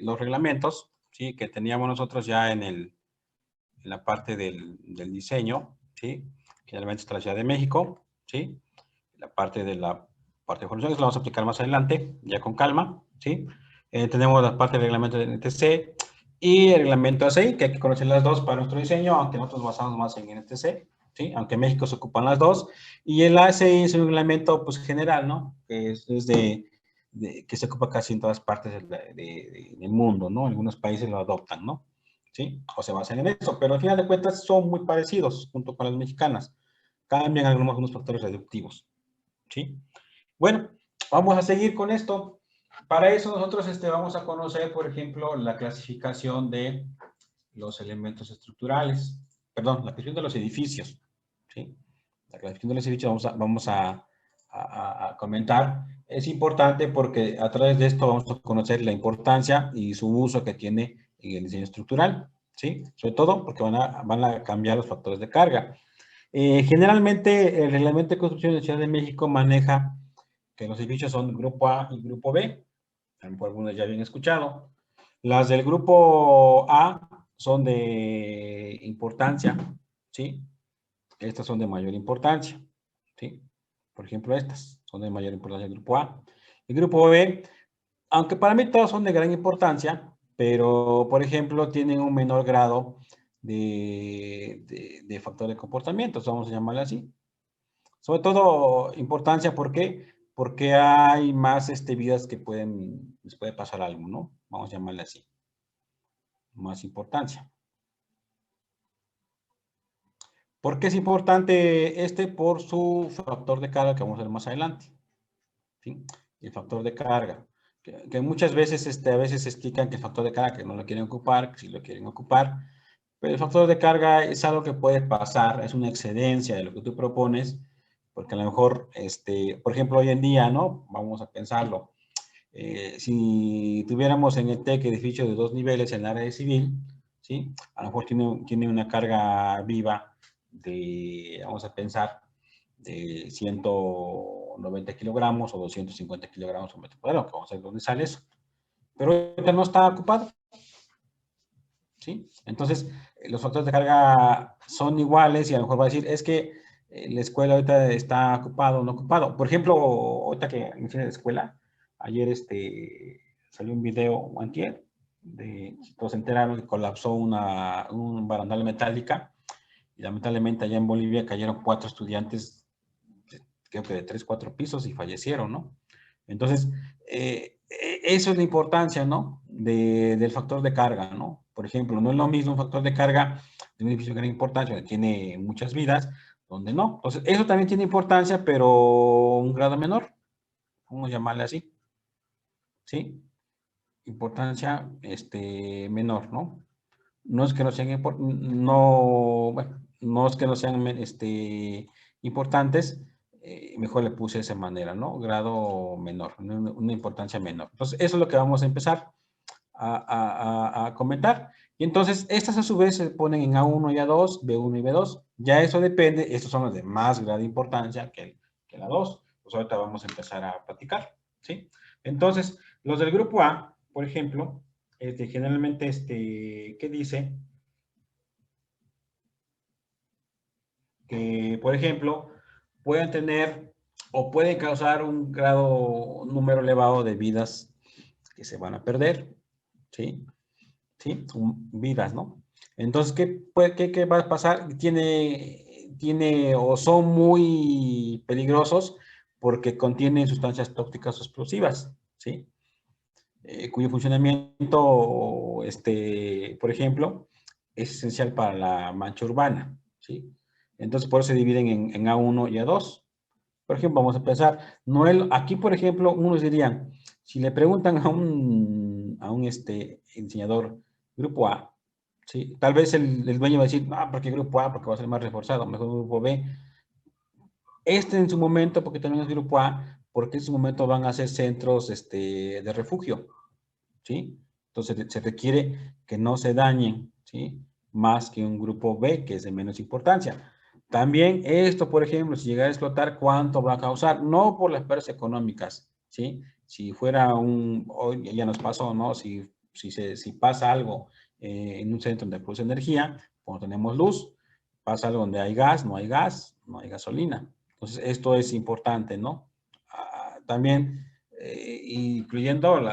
los reglamentos, ¿sí? Que teníamos nosotros ya en la parte del diseño, ¿sí? Generalmente está la Ciudad de México, ¿sí? La parte de funciones la vamos a aplicar más adelante, ya con calma, ¿sí? Tenemos la parte del reglamento de NTC y el reglamento ACI, que hay que conocer las dos para nuestro diseño, aunque nosotros basamos más en NTC, ¿sí? Aunque en México se ocupan las dos. Y el ACI es un reglamento, pues, general, ¿no? Que es que se ocupa casi en todas partes del mundo, ¿no? Algunos países lo adoptan, ¿no? ¿Sí? O se basan en eso, pero al final de cuentas son muy parecidos junto con las mexicanas. Cambian algunos factores reductivos, ¿sí? Bueno, vamos a seguir con esto. Para eso nosotros vamos a conocer, por ejemplo, la clasificación de los elementos estructurales. Perdón, la clasificación de los edificios, ¿sí? La clasificación de los edificios vamos a comentar. Es importante porque a través de esto vamos a conocer la importancia y su uso que tiene en el diseño estructural, ¿sí? Sobre todo porque van a cambiar los factores de carga. Generalmente, el reglamento de construcción de Ciudad de México maneja que los edificios son grupo A y grupo B. A lo mejor algunos ya habían escuchado. Las del grupo A son de importancia, ¿sí? Estas son de mayor importancia, ¿sí? Por ejemplo, estas son de mayor importancia del grupo A. El grupo B, aunque para mí todos son de gran importancia, pero, por ejemplo, tienen un menor grado de factor de comportamiento, vamos a llamarle así. Sobre todo, importancia, ¿por qué? Porque hay más vidas que les puede pasar algo, ¿no? Vamos a llamarle así. Más importancia. ¿Por qué es importante por su factor de carga que vamos a ver más adelante? ¿Sí? El factor de carga. Que muchas veces, a veces explican que el factor de carga que no lo quieren ocupar, que sí lo quieren ocupar. Pero el factor de carga es algo que puede pasar, es una excedencia de lo que tú propones, porque a lo mejor, por ejemplo, hoy en día, ¿no? Vamos a pensarlo. Si tuviéramos en el TEC edificio de 2 niveles en el área de civil, ¿sí? A lo mejor tiene una carga viva vamos a pensar, de 190 kilogramos o 250 kilogramos por metro cuadrado, que vamos a ver dónde sale eso. Pero ahorita no está ocupado, ¿sí? Entonces, los factores de carga son iguales y a lo mejor va a decir, es que la escuela ahorita está ocupado o no ocupado. Por ejemplo, ahorita que mencioné la escuela, ayer salió un video, antier, todos se enteraron que colapsó un barandal de metálica y lamentablemente allá en Bolivia cayeron 4 estudiantes, creo que de 3, 4 pisos y fallecieron, ¿no? Entonces, eso es la importancia, ¿no? Del factor de carga, ¿no? Por ejemplo, no es lo mismo un factor de carga de un edificio de gran importancia, que tiene muchas vidas, donde no. Entonces, eso también tiene importancia, pero un grado menor. Vamos a llamarle así. ¿Sí? Importancia menor, ¿no? No es que no sean no es que no sean importantes, mejor le puse de esa manera, ¿no? Grado menor, una importancia menor. Entonces, eso es lo que vamos a empezar a comentar. Y entonces, estas a su vez se ponen en A1 y A2, B1 y B2. Ya eso depende, estos son los de más grado de importancia que la 2. Pues ahorita vamos a empezar a platicar, ¿sí? Entonces, los del grupo A, por ejemplo, generalmente, ¿qué dice? Que, por ejemplo, pueden tener o pueden causar un número elevado de vidas que se van a perder, ¿sí? ¿Sí? Vidas, ¿no? Entonces, ¿qué va a pasar? O son muy peligrosos porque contienen sustancias tóxicas o explosivas, ¿sí? Cuyo funcionamiento, por ejemplo, es esencial para la mancha urbana, ¿sí? Entonces, por eso se dividen en A1 y A2. Por ejemplo, vamos a empezar. Aquí, por ejemplo, unos dirían, si le preguntan a un diseñador grupo A, ¿sí? Tal vez el dueño va a decir, ¿por qué grupo A? Porque va a ser más reforzado, mejor grupo B. En su momento, porque también es grupo A, porque en su momento van a ser centros de refugio, ¿sí? Entonces se requiere que no se dañen, ¿sí? Más que un grupo B, que es de menos importancia. También esto, por ejemplo, si llega a explotar, ¿cuánto va a causar? No por las pérdidas económicas, ¿sí? Si fuera hoy ya nos pasó, ¿no? Si Si pasa algo en un centro donde produce energía, cuando tenemos luz, pasa algo donde hay gas, no hay gasolina. Entonces, esto es importante, ¿no? También, incluyendo el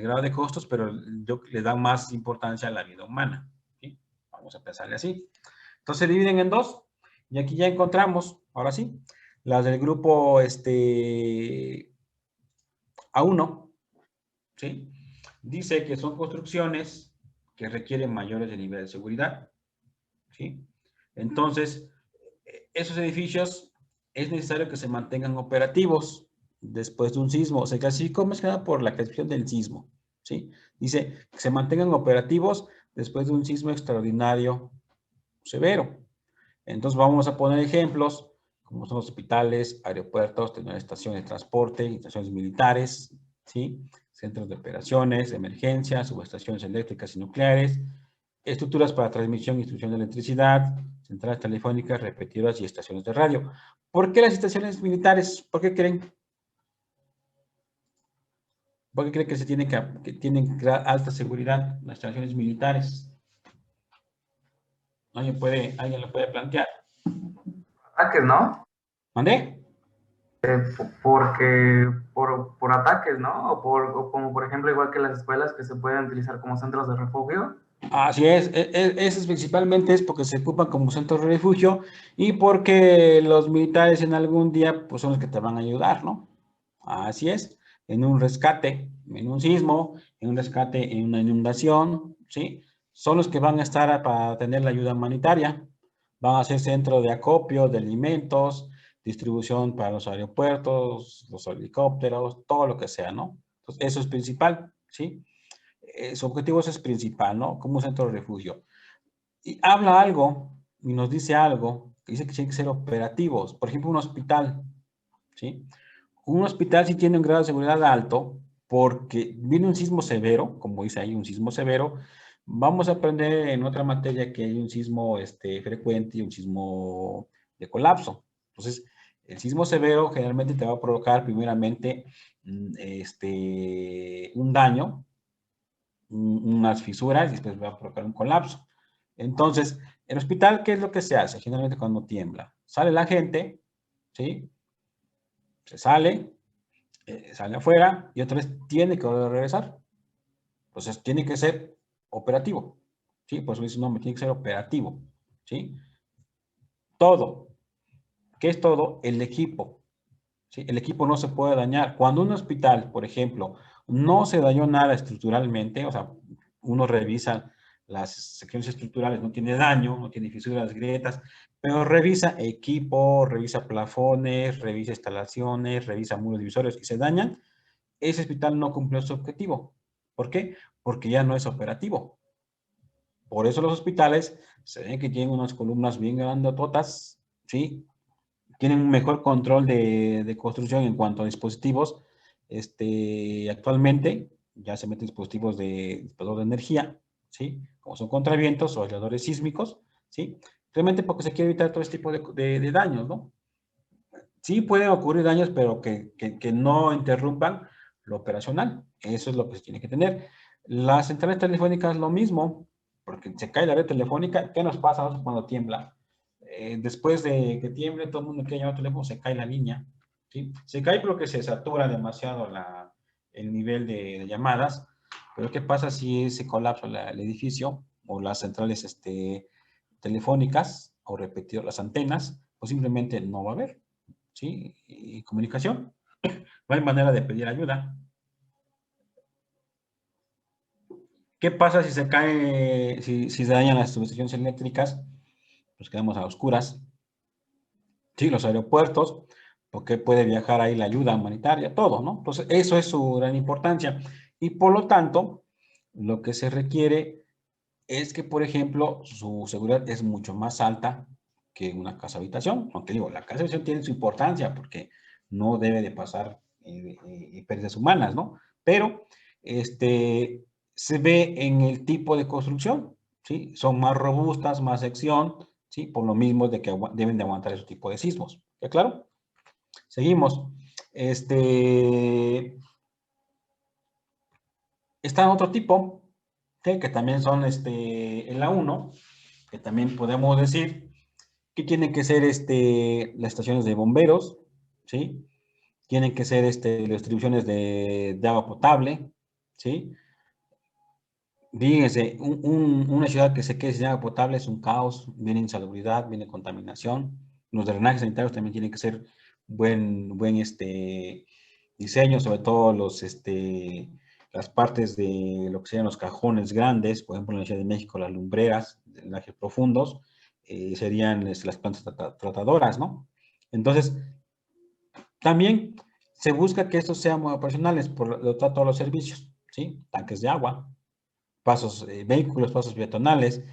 grado de costos, pero yo le dan más importancia a la vida humana, ¿sí? Vamos a pensarle así. Entonces, se dividen en dos, y aquí ya encontramos, ahora sí, las del grupo A1, ¿sí? Dice que son construcciones que requieren mayores de nivel de seguridad, ¿sí? Entonces, esos edificios es necesario que se mantengan operativos después de un sismo. Se clasificó más que nada por la clasificación del sismo, ¿sí? Dice que se mantengan operativos después de un sismo extraordinario severo. Entonces, vamos a poner ejemplos, como son hospitales, aeropuertos, estaciones de transporte, estaciones militares, ¿sí? Centros de operaciones, emergencias, subestaciones eléctricas y nucleares, estructuras para transmisión y distribución de electricidad, centrales telefónicas, repetidoras y estaciones de radio. ¿Por qué las estaciones militares? ¿Por qué creen? ¿Por qué creen que que tienen alta seguridad las estaciones militares? ¿Alguien lo puede plantear? Ataques, ¿no? ¿Mandé? Porque por ataques, ¿no? O como por ejemplo, igual que las escuelas que se pueden utilizar como centros de refugio. Así es, eso principalmente es porque se ocupan como centro de refugio y porque los militares en algún día pues son los que te van a ayudar, ¿no? Así es, en un rescate, en un sismo, en un rescate, en una inundación, ¿sí? Son los que van a estar para tener la ayuda humanitaria, van a ser centro de acopio de alimentos, distribución para los aeropuertos, los helicópteros, todo lo que sea, ¿no? Entonces, eso es principal, ¿sí? Su objetivo es principal, ¿no? Como un centro de refugio. Y habla algo, y nos dice algo, que dice que tienen que ser operativos. Por ejemplo, un hospital, ¿sí? Un hospital sí tiene un grado de seguridad alto, porque viene un sismo severo, como dice ahí, un sismo severo. Vamos a aprender en otra materia que hay un sismo frecuente y un sismo de colapso. Entonces, el sismo severo generalmente te va a provocar primeramente un daño, unas fisuras y después va a provocar un colapso. Entonces, el hospital, ¿qué es lo que se hace? Generalmente cuando tiembla, sale la gente, ¿sí? Se sale afuera y otra vez tiene que volver a regresar. Entonces, tiene que ser operativo, ¿sí? Por eso dice su nombre, tiene que ser operativo, ¿sí? Todo. ¿Qué es todo? El equipo, ¿sí? El equipo no se puede dañar. Cuando un hospital, por ejemplo, no se dañó nada estructuralmente, o sea, uno revisa las secciones estructurales, no tiene daño, no tiene fisuras, grietas, pero revisa equipo, revisa plafones, revisa instalaciones, revisa muros divisorios y se dañan, ese hospital no cumplió su objetivo. ¿Por qué? Porque ya no es operativo. Por eso los hospitales se ven que tienen unas columnas bien grandototas, ¿sí? Tienen un mejor control de construcción en cuanto a dispositivos. Actualmente ya se meten dispositivos de dispensador de energía, ¿sí? Como son contravientos o aisladores sísmicos, ¿sí? Realmente porque se quiere evitar todo este tipo de daños, ¿no? Sí pueden ocurrir daños, pero que no interrumpan lo operacional. Eso es lo que se tiene que tener. Las centrales telefónicas lo mismo, porque se cae la red telefónica. ¿Qué nos pasa cuando tiembla? Después de que tiemble, todo el mundo quiere llamar al teléfono, se cae la línea, ¿sí? Se cae porque se satura demasiado el nivel de llamadas, pero ¿qué pasa si se colapsa el edificio o las centrales telefónicas o repetido las antenas? Pues simplemente no va a haber, ¿sí? Y comunicación. No hay manera de pedir ayuda. ¿Qué pasa si se cae, si se dañan las subestaciones eléctricas? Pues quedamos a oscuras. Sí, los aeropuertos, porque puede viajar ahí la ayuda humanitaria, todo, ¿no? Entonces, eso es su gran importancia. Y por lo tanto, lo que se requiere es que, por ejemplo, su seguridad es mucho más alta que una casa habitación. Aunque digo, la casa habitación tiene su importancia porque no debe de pasar pérdidas humanas, ¿no? Pero se ve en el tipo de construcción, ¿sí? Son más robustas, más sección, ¿sí? Por lo mismo de que deben de aguantar ese tipo de sismos. ¿Ya claro? Seguimos. Está otro tipo, ¿sí? Que también son en la 1, que también podemos decir que tienen que ser las estaciones de bomberos, ¿sí? Tienen que ser las distribuciones de agua potable, ¿sí? Fíjense, una ciudad que se quede sin agua potable es un caos, viene insalubridad, viene contaminación. Los drenajes sanitarios también tienen que ser buen diseño, sobre todo las partes de lo que serían los cajones grandes, por ejemplo en la Ciudad de México, las lumbreras, drenajes profundos, serían las plantas tratadoras, ¿no? Entonces, también se busca que estos sean muy operacionales por lo todos los servicios, ¿sí? Tanques de agua, pasos, vehículos, pasos peatonales.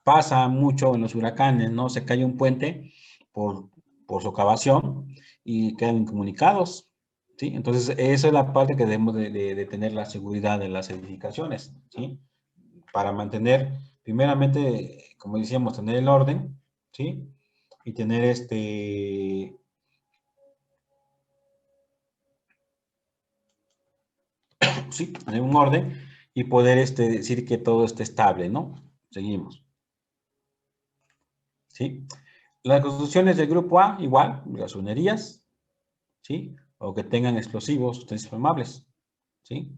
Pasa mucho en los huracanes, ¿no? Se cae un puente por, por socavación y quedan incomunicados, ¿sí? Entonces, esa es la parte que debemos de tener la seguridad de las edificaciones, ¿sí? Para mantener, primeramente, como decíamos, tener el orden, ¿sí? Y tener sí, tener un orden y poder decir que todo esté estable, ¿no? Seguimos, ¿sí? Las construcciones del grupo A, igual, gasolinerías, ¿sí? O que tengan explosivos, sustancias inflamables, ¿sí?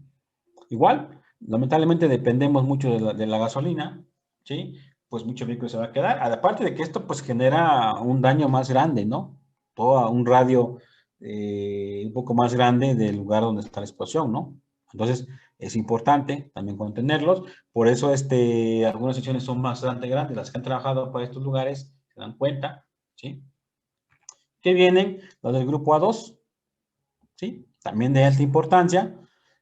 Igual, lamentablemente dependemos mucho de la gasolina, ¿sí? Pues mucho vehículo se va a quedar. Aparte de que esto pues genera un daño más grande, ¿no? Todo un radio un poco más grande del lugar donde está la explosión, ¿no? Entonces, es importante también contenerlos. Por eso algunas secciones son bastante grandes. Las que han trabajado para estos lugares se dan cuenta, ¿sí? Que vienen los del grupo A2, ¿sí? También de alta importancia.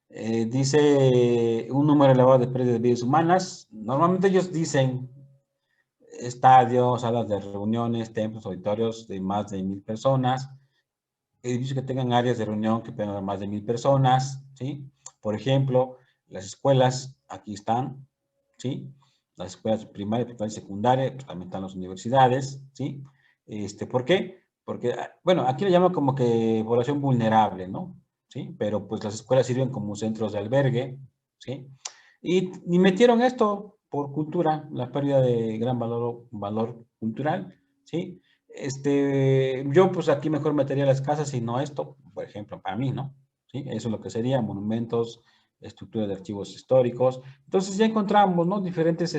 Dice un número elevado de pérdidas de vidas humanas. Normalmente ellos dicen estadios, salas de reuniones, templos, auditorios de más de 1,000 personas, edificios que tengan áreas de reunión que tengan más de 1,000 personas, ¿sí? Por ejemplo, las escuelas, aquí están, ¿sí? Las escuelas primaria, y secundaria, pues también están las universidades, ¿sí? ¿Por qué? Porque, bueno, aquí le llaman como que población vulnerable, ¿no? ¿Sí? Pero pues las escuelas sirven como centros de albergue, ¿sí? Y metieron esto por cultura, la pérdida de gran valor cultural, ¿sí? Yo pues aquí mejor metería las casas y no esto, por ejemplo, para mí, ¿no? ¿Sí? Eso es lo que sería monumentos, estructura de archivos históricos. Entonces ya encontramos, ¿no? Diferentes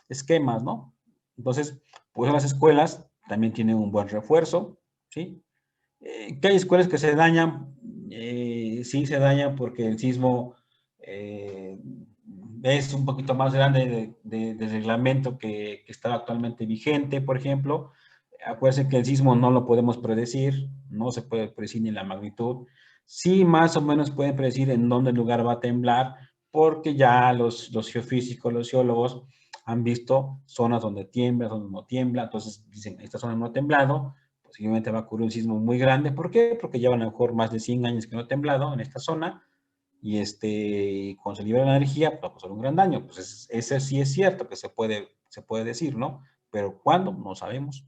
esquemas, ¿no? Entonces, pues las escuelas también tienen un buen refuerzo, ¿sí? Que hay escuelas que se dañan, sí se dañan porque el sismo eh, es un poquito más grande del reglamento que está actualmente vigente, por ejemplo. Acuérdense que el sismo no lo podemos predecir, no se puede predecir ni la magnitud. Sí, más o menos pueden predecir en dónde el lugar va a temblar, porque ya los geofísicos, los geólogos han visto zonas donde tiembla, donde no tiembla, entonces dicen, esta zona no ha temblado, posiblemente va a ocurrir un sismo muy grande. ¿Por qué? Porque llevan a lo mejor más de 100 años que no ha temblado en esta zona y cuando se libera la energía, pues va a pasar un gran daño. Pues ese sí es cierto que se puede decir, ¿no? Pero ¿cuándo? No sabemos.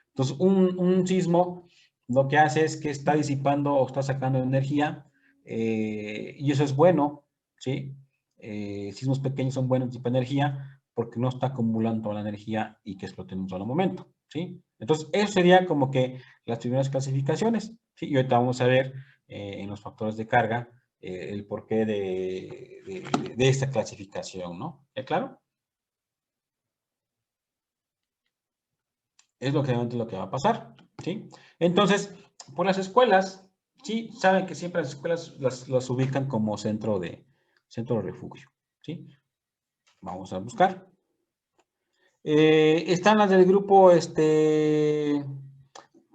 Entonces, un sismo lo que hace es que está disipando o está sacando energía y eso es bueno, ¿sí? Sismos pequeños son buenos, tipo energía, porque no está acumulando toda la energía y que explote en un solo momento, ¿sí? Entonces, eso sería como que las primeras clasificaciones, ¿sí? Y ahorita vamos a ver en los factores de carga el porqué de esta clasificación, ¿no? ¿Es claro? Es lo que realmente lo que va a pasar, ¿sí? Entonces, por las escuelas, sí, saben que siempre las escuelas las ubican como centro de refugio, ¿sí? Vamos a buscar. Están las del grupo,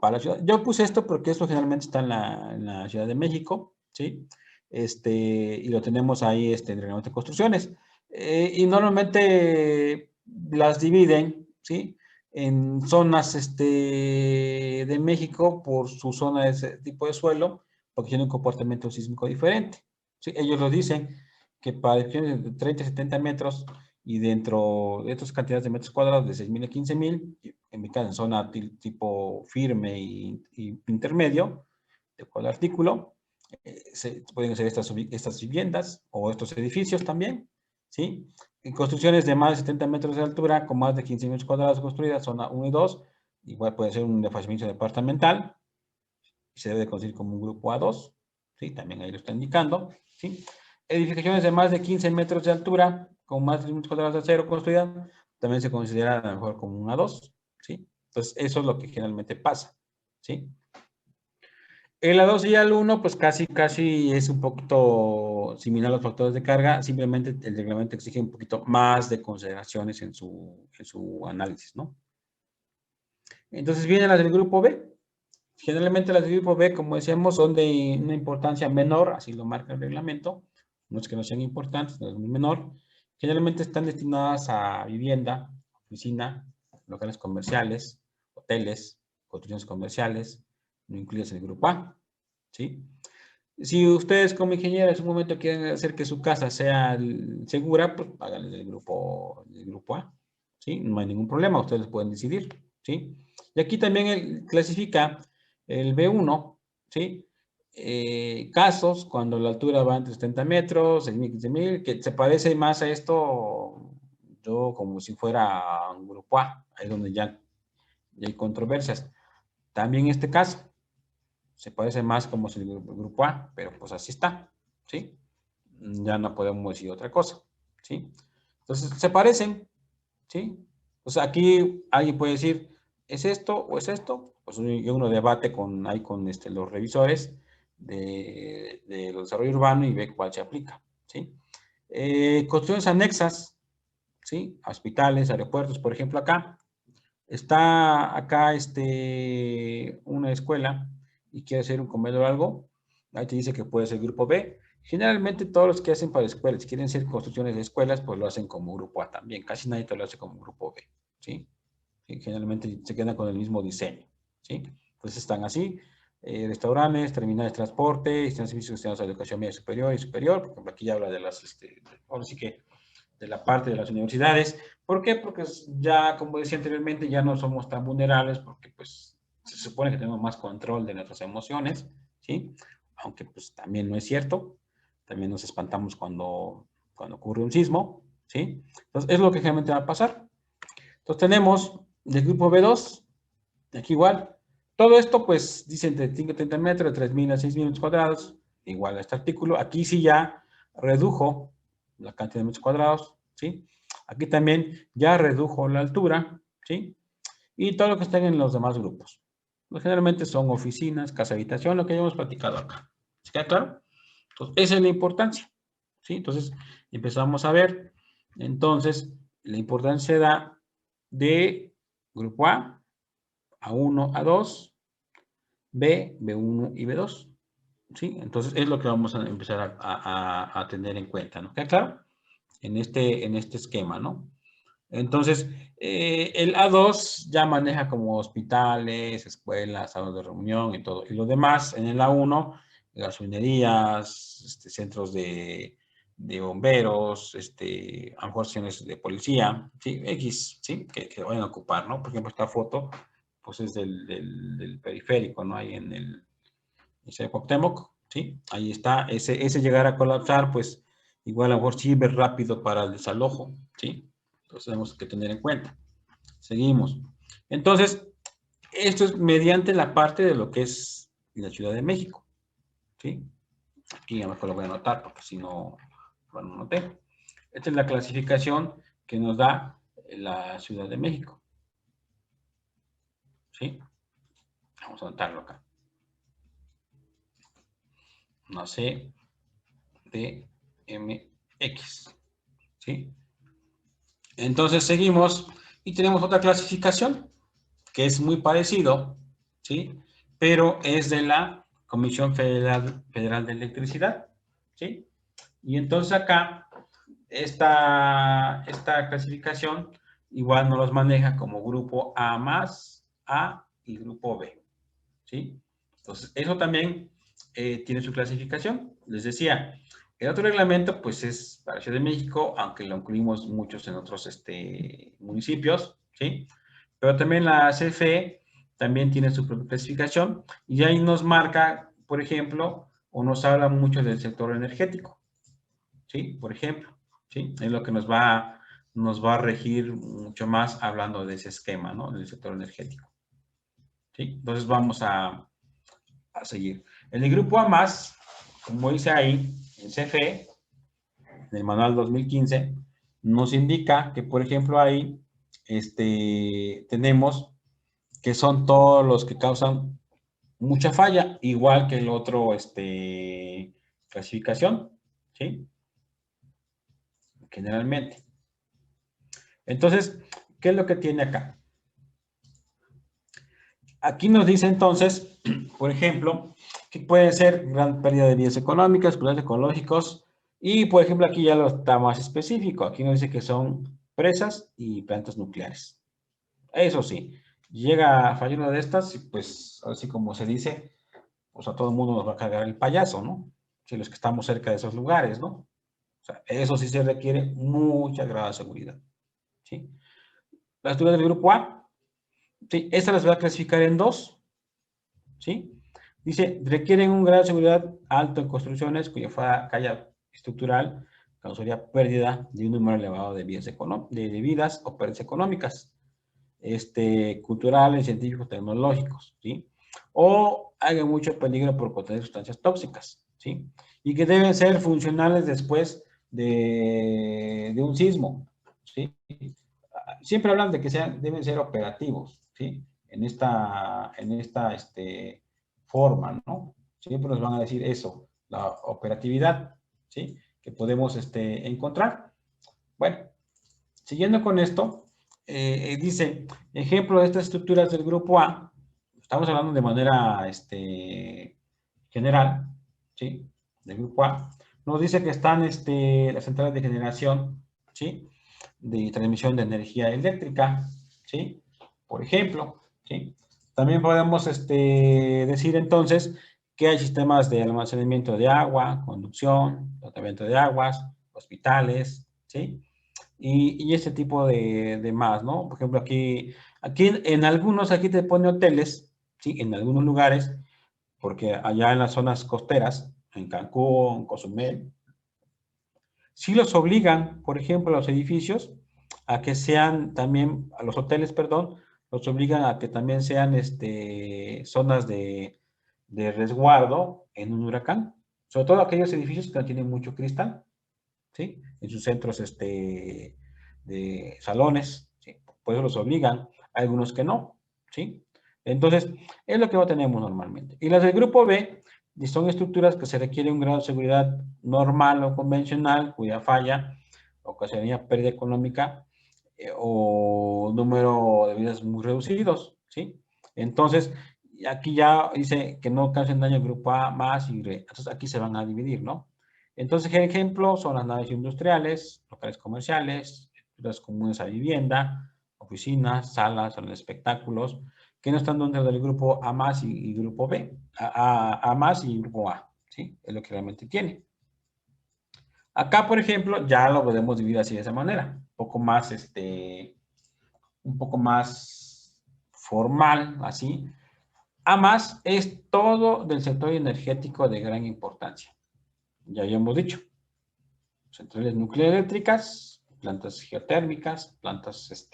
para la ciudad. Yo puse esto porque esto generalmente está en la Ciudad de México, ¿sí? Y lo tenemos ahí, en el reglamento de construcciones. Y normalmente las dividen, ¿sí? En zonas, de México por su zona de ese tipo de suelo, porque tiene un comportamiento sísmico diferente, ¿sí? Ellos lo dicen que para edificios de 30 y 70 metros y dentro de estas cantidades de metros cuadrados de 6,000 a 15,000, en mi caso en zona tipo firme y intermedio, de cual artículo, pueden ser estas viviendas o estos edificios también, ¿sí? En construcciones de más de 70 metros de altura, con más de 15 metros cuadrados construidas, zona 1 y 2, igual puede ser un fraccionamiento departamental, y se debe conseguir como un grupo A2, ¿sí? También ahí lo está indicando, ¿sí? Edificaciones de más de 15 metros de altura, con más de 3 metros cuadrados de acero construidas, también se considera a lo mejor como un A2, ¿sí? Entonces, eso es lo que generalmente pasa, ¿sí? El A2 y el 1, pues casi es un poquito similar a los factores de carga, simplemente el reglamento exige un poquito más de consideraciones en su análisis, ¿no? Entonces vienen las del grupo B. Generalmente las del grupo B, como decíamos, son de una importancia menor, así lo marca el reglamento. No es que no sean importantes, no es muy menor. Generalmente están destinadas a vivienda, oficina, locales comerciales, hoteles, construcciones comerciales, no incluidas en el grupo A, ¿sí? Si ustedes como ingenieros en un momento quieren hacer que su casa sea segura, pues háganle del grupo A, ¿sí? No hay ningún problema, ustedes pueden decidir, ¿sí? Y aquí también clasifica el B1, ¿sí? Casos cuando la altura va entre 70 metros, 6.000, 15.000, que se parece más a esto, yo como si fuera un grupo A, ahí es donde ya hay controversias. También este caso, se parece más como si el grupo A, pero pues así está, ¿sí? Ya no podemos decir otra cosa, ¿sí? Entonces, se parecen, ¿sí? Pues aquí alguien puede decir, ¿es esto o es esto? Pues uno debate ahí con los revisores de los desarrollo urbano y ve cuál se aplica, ¿sí? Construcciones anexas, ¿sí? Hospitales, aeropuertos, por ejemplo, está acá una escuela y quiere hacer un comedor o algo, ahí te dice que puede ser grupo B. Generalmente todos los que hacen para escuelas, quieren hacer construcciones de escuelas, pues lo hacen como grupo A también. Casi nadie te lo hace como grupo B, ¿sí? Y generalmente se quedan con el mismo diseño, ¿sí? Entonces están así, restaurantes, terminales de transporte, están servicios destinados a educación media superior y superior, por ejemplo, aquí ya habla de ahora sí que de la parte de las universidades. ¿Por qué? Porque ya, como decía anteriormente, ya no somos tan vulnerables porque pues se supone que tenemos más control de nuestras emociones, ¿sí? Aunque pues también no es cierto. También nos espantamos cuando ocurre un sismo, ¿sí? Entonces, es lo que generalmente va a pasar. Entonces, tenemos del grupo B2, aquí igual. Todo esto, pues, dice entre 5 y 30 metros, de 3.000 a 6.000 metros cuadrados, igual a este artículo. Aquí sí ya redujo la cantidad de metros cuadrados, ¿sí? Aquí también ya redujo la altura, ¿sí? Y todo lo que están en los demás grupos. Pues generalmente son oficinas, casa habitación, lo que ya hemos platicado acá. ¿Se queda claro? Entonces, esa es la importancia, ¿sí? Entonces, empezamos a ver, entonces, la importancia da de grupo A, A1, A2, B, B1 y B2, ¿sí? Entonces, es lo que vamos a empezar a tener en cuenta, ¿no? ¿Queda claro? En este esquema, ¿no? Entonces, el A2 ya maneja como hospitales, escuelas, salas de reunión y todo. Y lo demás, en el A1, gasolinerías, centros de bomberos, a lo mejor secciones de policía, ¿sí? X, ¿sí? Que vayan a ocupar, ¿no? Por ejemplo, esta foto, pues es del periférico, ¿no? Ahí en el Cuauhtémoc, ¿sí? Ahí está. Ese llegar a colapsar, pues igual a lo mejor sirve rápido para el desalojo, ¿sí? Entonces tenemos que tener en cuenta. Seguimos. Entonces, esto es mediante la parte de lo que es la Ciudad de México, ¿sí? Aquí a lo mejor lo voy a anotar porque si no, bueno, no noté. Esta es la clasificación que nos da la Ciudad de México, ¿sí? Vamos a anotarlo acá. No sé, DMX, ¿sí? Entonces seguimos y tenemos otra clasificación que es muy parecido, ¿sí? Pero es de la Comisión Federal de Electricidad, ¿sí? Y entonces acá, esta clasificación igual nos los maneja como grupo A más A y grupo B, ¿sí? Entonces, eso también tiene su clasificación. Les decía, el otro reglamento, pues es para Ciudad de México, aunque lo incluimos muchos en otros municipios, ¿sí? Pero también la CFE también tiene su propia clasificación y ahí nos marca, por ejemplo, o nos habla mucho del sector energético, ¿sí? Por ejemplo, ¿sí? Es lo que nos va a regir mucho más hablando de ese esquema, ¿no? Del sector energético, ¿sí? Entonces vamos a seguir. En el grupo A más, como dice ahí, en CFE, en el manual 2015, nos indica que, por ejemplo, ahí tenemos que son todos los que causan mucha falla, igual que el otro clasificación, ¿sí? Generalmente. Entonces, ¿qué es lo que tiene acá? Aquí nos dice entonces, por ejemplo, que puede ser gran pérdida de vías económicas, problemas ecológicos, y por ejemplo aquí ya lo está más específico. Aquí nos dice que son presas y plantas nucleares. Eso sí, llega a fallar una de estas, y pues así como se dice, pues a todo el mundo nos va a cargar el payaso, ¿no? Si los que estamos cerca de esos lugares, ¿no? O sea, eso sí se requiere mucha grado de seguridad, ¿sí? Las estructuras del grupo A, ¿sí? Estas las voy a clasificar en dos, ¿sí? Dice, requieren un grado de seguridad alto en construcciones cuya falla estructural causaría pérdida de un número elevado de vidas o pérdidas económicas, culturales, científicos, tecnológicos, ¿sí? O haya mucho peligro por contener sustancias tóxicas, ¿sí? Y que deben ser funcionales después de un sismo, ¿sí? Siempre hablan de que deben ser operativos, ¿sí? En esta forma, ¿no? Siempre nos van a decir eso, la operatividad, ¿sí? Que podemos encontrar. Bueno, siguiendo con esto, dice, ejemplo de estas estructuras del grupo A, estamos hablando de manera general, ¿sí? Del grupo A, nos dice que están las centrales de generación, ¿sí? De transmisión de energía eléctrica, ¿sí? Por ejemplo, ¿sí? También podemos decir entonces que hay sistemas de almacenamiento de agua, conducción, tratamiento de aguas, hospitales, ¿sí? Y este tipo de más, ¿no? Por ejemplo, aquí en algunos, aquí te pone hoteles, ¿sí? En algunos lugares, porque allá en las zonas costeras, en Cancún, Cozumel, sí los obligan, por ejemplo, a los edificios, a que sean también, a los hoteles, perdón, los obligan a que también sean zonas de resguardo en un huracán. Sobre todo aquellos edificios que no tienen mucho cristal, ¿sí? En sus centros de salones, ¿sí? Por eso los obligan, hay algunos que no, ¿sí? Entonces, es lo que no tenemos normalmente. Y las del grupo B son estructuras que se requiere un grado de seguridad normal o convencional, cuya falla ocasionaría pérdida económica o número de vidas muy reducidos, ¿sí? Entonces, aquí ya dice que no causen daño al grupo A más y entonces aquí se van a dividir, ¿no? Entonces, ejemplo son las naves industriales, locales comerciales, estructuras comunes a vivienda, oficinas, salas, salones de espectáculos, que no están dentro del grupo A más y grupo B, A más y grupo A, ¿sí? Es lo que realmente tiene. Acá, por ejemplo, ya lo podemos dividir así de esa manera, un poco más formal, así. A más es todo del sector energético de gran importancia. Ya habíamos dicho, centrales nucleoeléctricas, plantas geotérmicas, plantas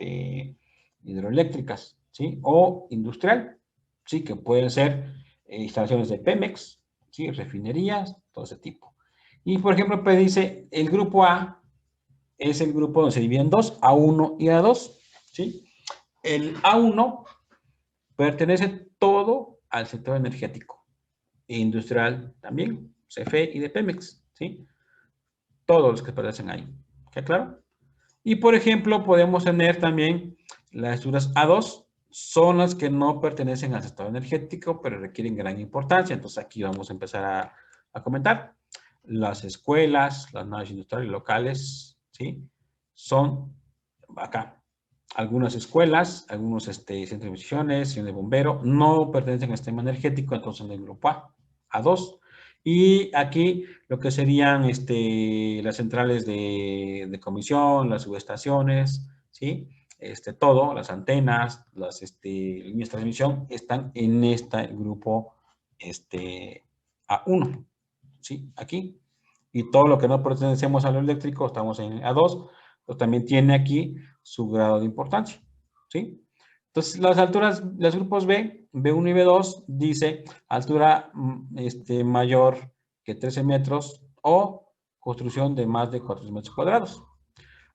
hidroeléctricas, ¿sí? O industrial, ¿sí? Que pueden ser instalaciones de Pemex, ¿sí? Refinerías, todo ese tipo. Y, por ejemplo, dice, el grupo A es el grupo donde se divide en dos, A1 y A2, ¿sí? El A1 pertenece todo al sector energético e industrial también, CFE y de Pemex, ¿sí? Todos los que pertenecen ahí. ¿Queda claro? Y por ejemplo, podemos tener también las estructuras A2, son las que no pertenecen al sector energético, pero requieren gran importancia. Entonces aquí vamos a empezar a comentar. Las escuelas, las naves industriales locales, ¿sí? Son acá. Algunas escuelas, algunos centros de misiones, sección de bombero, no pertenecen al sistema energético, entonces en el grupo A, A2. Y aquí lo que serían las centrales de comisión, las subestaciones, ¿sí? Todo, las antenas, las líneas de transmisión están en este grupo A1. ¿sí? Aquí. Y todo lo que no pertenecemos a lo eléctrico, estamos en A2, pues también tiene aquí su grado de importancia, ¿sí? Entonces, las alturas, los grupos B, B1 y B2, dice altura mayor que 13 metros o construcción de más de 4 metros cuadrados.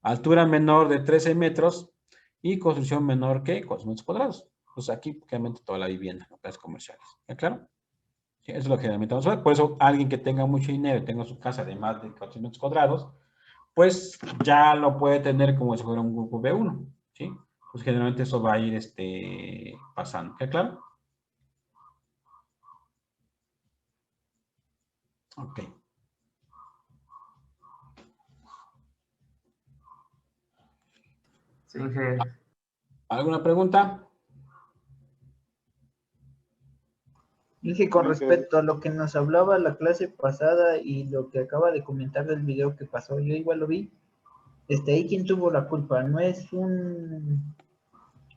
Altura menor de 13 metros y construcción menor que 4 metros cuadrados. Pues aquí, prácticamente toda la vivienda, locales comerciales. ¿Está claro? Sí, eso es lo que generalmente vamos a ver. Por eso, alguien que tenga mucho dinero y tenga su casa de más de 4 metros cuadrados, pues ya lo puede tener como si fuera un grupo B1, ¿sí? Pues generalmente eso va a ir pasando. ¿Queda claro? Ok. Sí, Inge. ¿Alguna pregunta? Dije con respecto a lo que nos hablaba la clase pasada y lo que acaba de comentar del video que pasó, yo igual lo vi. Ahí quien tuvo la culpa, no es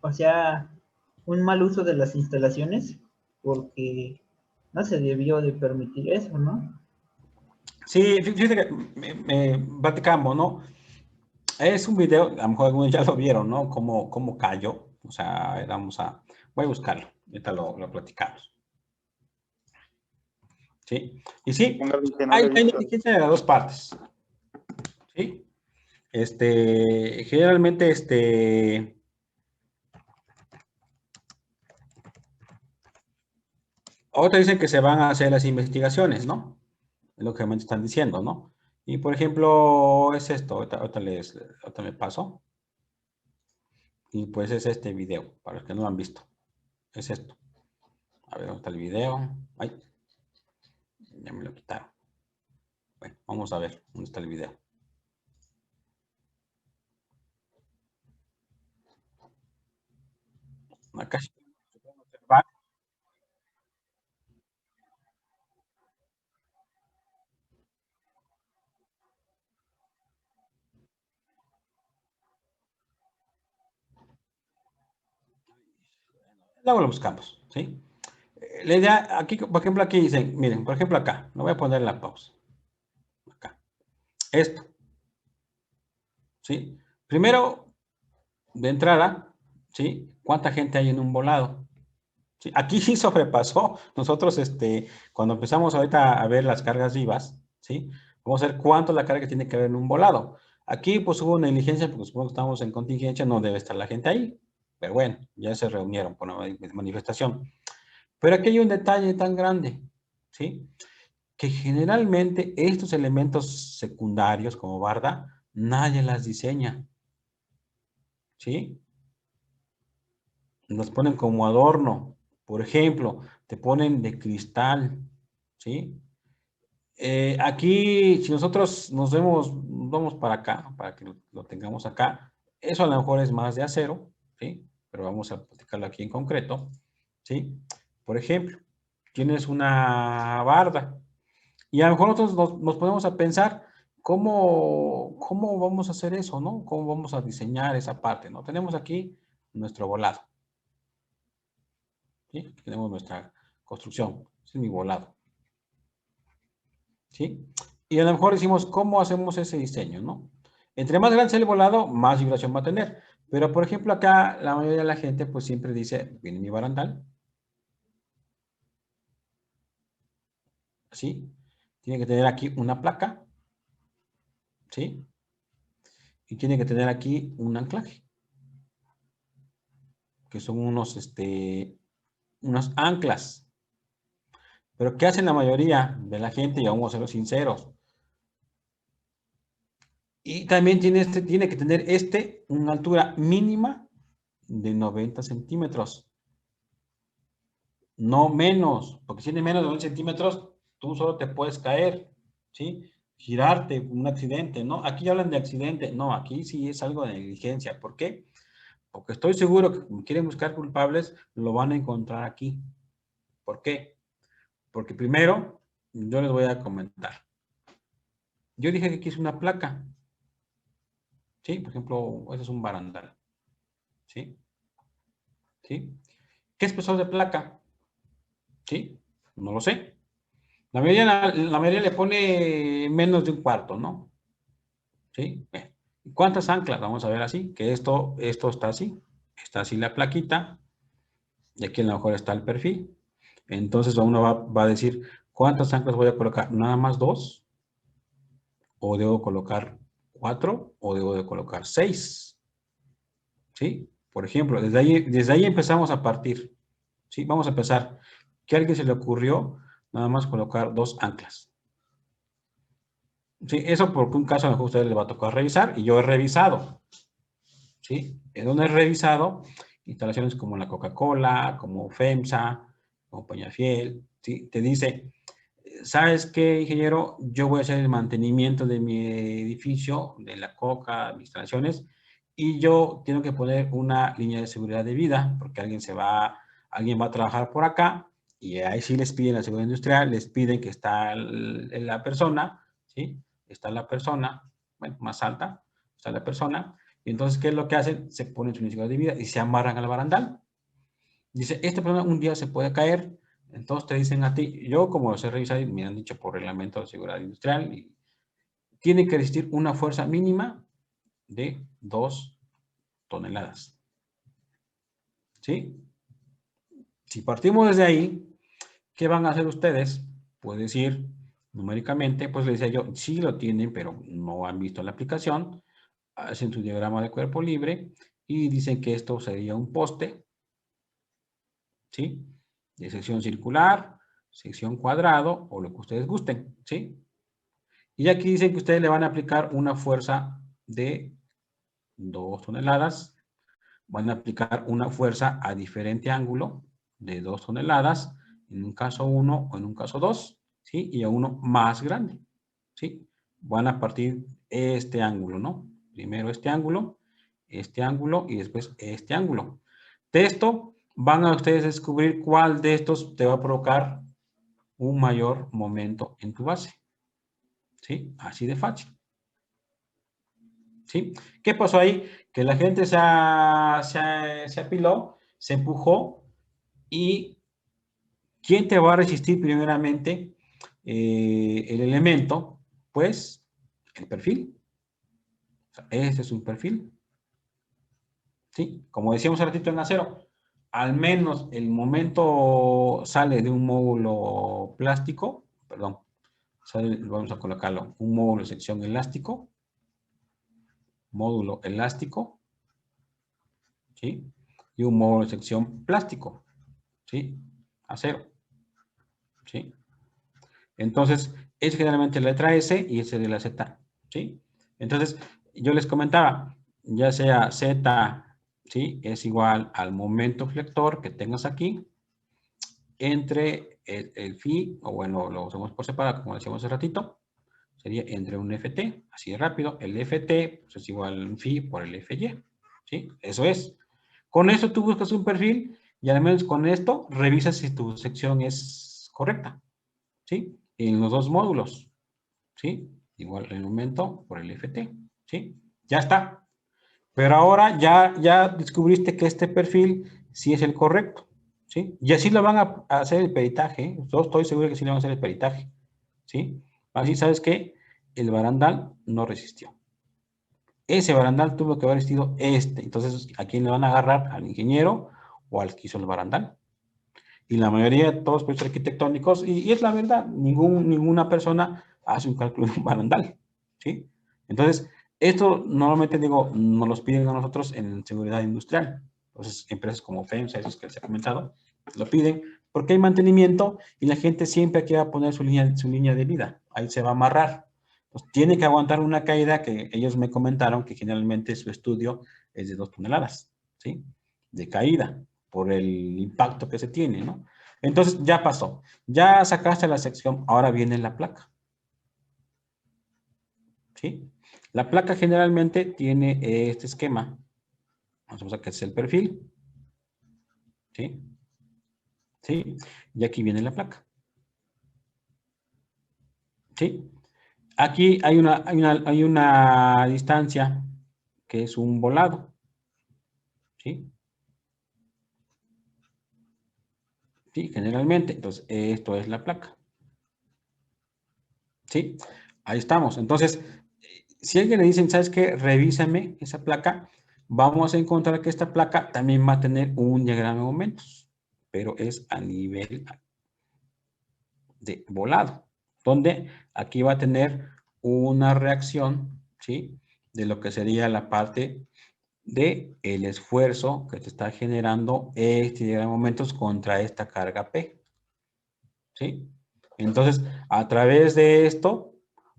o sea, un mal uso de las instalaciones, porque no se debió de permitir eso, ¿no? Sí, fíjate que platicamos, ¿no? Es un video, a lo mejor algunos ya lo vieron, ¿no? Cómo cayó. O sea, voy a buscarlo. Ahorita lo platicamos. ¿Sí? Y sí, hay negligencia de las dos partes. ¿Sí? Generalmente, ahora dicen que se van a hacer las investigaciones, ¿no? Es lo que me están diciendo, ¿no? Y por ejemplo, es esto, ahorita me paso. Y pues es este video, para los que no lo han visto. Es esto. A ver, ¿dónde está el video? Ay, ya me lo quitaron. Bueno, vamos a ver dónde está el video. Acá sí pueden observar. Luego lo buscamos, ¿sí? La idea, aquí, por ejemplo, aquí dicen, miren, por ejemplo acá, lo voy a poner en la pausa. Acá. Esto, ¿sí? Primero, de entrada, ¿sí? ¿Cuánta gente hay en un volado? ¿Sí? Aquí sí sobrepasó. Nosotros, cuando empezamos ahorita a ver las cargas vivas, ¿sí? Vamos a ver cuánto es la carga que tiene que haber en un volado. Aquí, pues, hubo negligencia, porque supongo que estamos en contingencia, no debe estar la gente ahí. Pero bueno, ya se reunieron por una manifestación. Pero aquí hay un detalle tan grande, ¿sí? Que generalmente estos elementos secundarios, como barda, nadie las diseña, ¿sí? Nos ponen como adorno. Por ejemplo, te ponen de cristal, ¿sí? Aquí, si nosotros vamos para acá, para que lo tengamos acá, eso a lo mejor es más de acero, ¿sí? Pero vamos a platicarlo aquí en concreto, ¿sí? Por ejemplo, tienes una barda y a lo mejor nosotros nos ponemos a pensar cómo vamos a hacer eso, ¿no? ¿Cómo vamos a diseñar esa parte, ¿no? Tenemos aquí nuestro volado, ¿sí? Tenemos nuestra construcción, ese es mi volado, ¿sí? Y a lo mejor decimos, ¿cómo hacemos ese diseño, no? Entre más grande sea el volado, más vibración va a tener. Pero, por ejemplo, acá la mayoría de la gente pues siempre dice, viene mi barandal, ¿sí? Tiene que tener aquí una placa, ¿sí? Y tiene que tener aquí un anclaje, que son unas anclas. Pero ¿qué hacen la mayoría de la gente? Y vamos a ser sinceros. Y también tiene que tener una altura mínima de 90 centímetros. No menos, porque si tiene menos de 90 centímetros, tú solo te puedes caer, ¿sí? Girarte, un accidente, ¿no? Aquí hablan de accidente, no, aquí sí es algo de negligencia. ¿Por qué? Porque estoy seguro que como quieren buscar culpables, lo van a encontrar aquí. ¿Por qué? Porque primero, yo les voy a comentar. Yo dije que aquí es una placa, ¿sí? Por ejemplo, ese es un barandal, ¿sí? ¿Sí? ¿Qué espesor de placa? ¿Sí? No lo sé. La mayoría le pone menos de un cuarto, ¿no? ¿Sí? Bien. ¿Cuántas anclas? Vamos a ver así, que esto está así la plaquita, y aquí a lo mejor está el perfil. Entonces uno va a decir, ¿cuántas anclas voy a colocar? ¿Nada más 2? ¿O debo colocar 4? ¿O debo de colocar 6? ¿Sí? Por ejemplo, desde ahí empezamos a partir. ¿Sí? Vamos a empezar. ¿Qué a alguien se le ocurrió? Nada más colocar 2 anclas. ¿Sí? Eso porque un caso a lo mejor a ustedes les va a tocar revisar, y yo he revisado. ¿Sí? ¿En dónde he revisado? Instalaciones como la Coca-Cola, como FEMSA, como Peñafiel, ¿sí? Te dice, ¿sabes qué, ingeniero? Yo voy a hacer el mantenimiento de mi edificio, de la Coca, mis instalaciones, y yo tengo que poner una línea de seguridad de vida, porque alguien va a trabajar por acá, y ahí sí les piden la seguridad industrial, les piden que está la persona, ¿sí? Está la persona, bueno, más alta, está la persona, y entonces, ¿qué es lo que hacen? Se ponen su línea de seguridad de vida y se amarran al barandal. Dice, esta persona un día se puede caer, entonces te dicen a ti, yo como los he revisado y me han dicho por reglamento de seguridad industrial, y tiene que existir una fuerza mínima de 2 toneladas. ¿Sí? Si partimos desde ahí, ¿qué van a hacer ustedes? Puede decir, numéricamente, pues les decía yo, sí lo tienen, pero no han visto la aplicación, hacen su diagrama de cuerpo libre y dicen que esto sería un poste, ¿sí? De sección circular, sección cuadrado o lo que ustedes gusten, ¿sí? Y aquí dicen que ustedes le van a aplicar una fuerza de 2 toneladas, van a aplicar una fuerza a diferente ángulo de 2 toneladas, en un caso 1 o en un caso 2, ¿sí? Y a uno más grande, ¿sí? Van a partir este ángulo, ¿no? Primero este ángulo y después este ángulo. De esto van a ustedes descubrir cuál de estos te va a provocar un mayor momento en tu base, ¿sí? Así de fácil. ¿Sí? ¿Qué pasó ahí? Que la gente se apiló, se empujó, y ¿quién te va a resistir primeramente el elemento? Pues el perfil. O sea, este es un perfil. ¿Sí? Como decíamos un ratito en acero, al menos el momento sale de un módulo plástico, perdón, vamos a colocarlo, un módulo de sección elástico, módulo elástico, ¿sí? Y un módulo de sección plástico, ¿sí? Acero, ¿sí? Entonces, es generalmente la letra S y ese de la Z, ¿sí? Entonces, yo les comentaba, ya sea Z, ¿sí? Es igual al momento flector que tengas aquí, entre el phi, o bueno, lo usamos por separado, como decíamos hace ratito, sería entre un FT, así de rápido, el FT pues es igual a un phi por el FY, ¿sí? Eso es. Con esto tú buscas un perfil y al menos con esto revisas si tu sección es correcta, ¿sí? En los dos módulos, ¿sí? Igual el momento por el FT, ¿sí? Ya está. Pero ahora ya descubriste que este perfil sí es el correcto, ¿sí? Y así lo van a hacer el peritaje, ¿eh? Yo estoy seguro que sí le van a hacer el peritaje, ¿sí? Así sabes que el barandal no resistió. Ese barandal tuvo que haber sido este. Entonces, ¿a quién le van a agarrar? ¿Al ingeniero o al que hizo el barandal? Y la mayoría de todos los proyectos arquitectónicos, y es la verdad, ninguna persona hace un cálculo de un barandal, ¿sí? Entonces, esto normalmente, digo, nos los piden a nosotros en seguridad industrial. Entonces, empresas como FEMSA, esos que les he comentado, lo piden porque hay mantenimiento y la gente siempre aquí va a poner su línea de vida. Ahí se va a amarrar. Pues tiene que aguantar una caída que ellos me comentaron que generalmente su estudio es de 2 toneladas, ¿sí? De caída por el impacto que se tiene, ¿no? Entonces, ya pasó. Ya sacaste la sección, ahora viene la placa, ¿sí? La placa generalmente tiene este esquema. Vamos a ver qué es el perfil, ¿sí? ¿Sí? Y aquí viene la placa, ¿sí? Aquí hay una distancia que es un volado, ¿sí? Sí, generalmente. Entonces, esto es la placa. ¿Sí? Ahí estamos. Entonces, si a alguien le dicen, ¿sabes qué? Revísame esa placa, vamos a encontrar que esta placa también va a tener un diagrama de momentos, pero es a nivel de volado, donde aquí va a tener una reacción, ¿sí? De lo que sería la parte de el esfuerzo que te está generando este diagrama de momentos contra esta carga P, ¿sí? Entonces, a través de esto,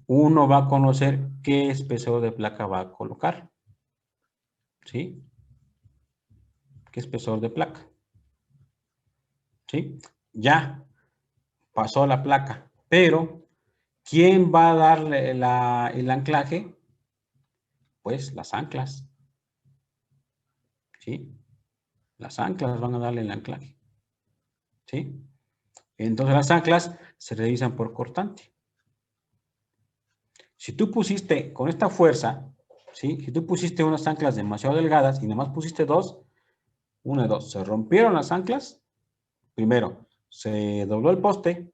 uno va a conocer qué espesor de placa va a colocar, ¿sí? ¿Qué espesor de placa? ¿Sí? Ya pasó la placa, pero ¿quién va a darle el anclaje? Pues las anclas, ¿sí? Las anclas van a darle el anclaje, ¿sí? Entonces las anclas se revisan por cortante. Si tú pusiste con esta fuerza, ¿sí? Si tú pusiste unas anclas demasiado delgadas y nomás pusiste dos, una de dos, se rompieron las anclas. Primero, se dobló el poste.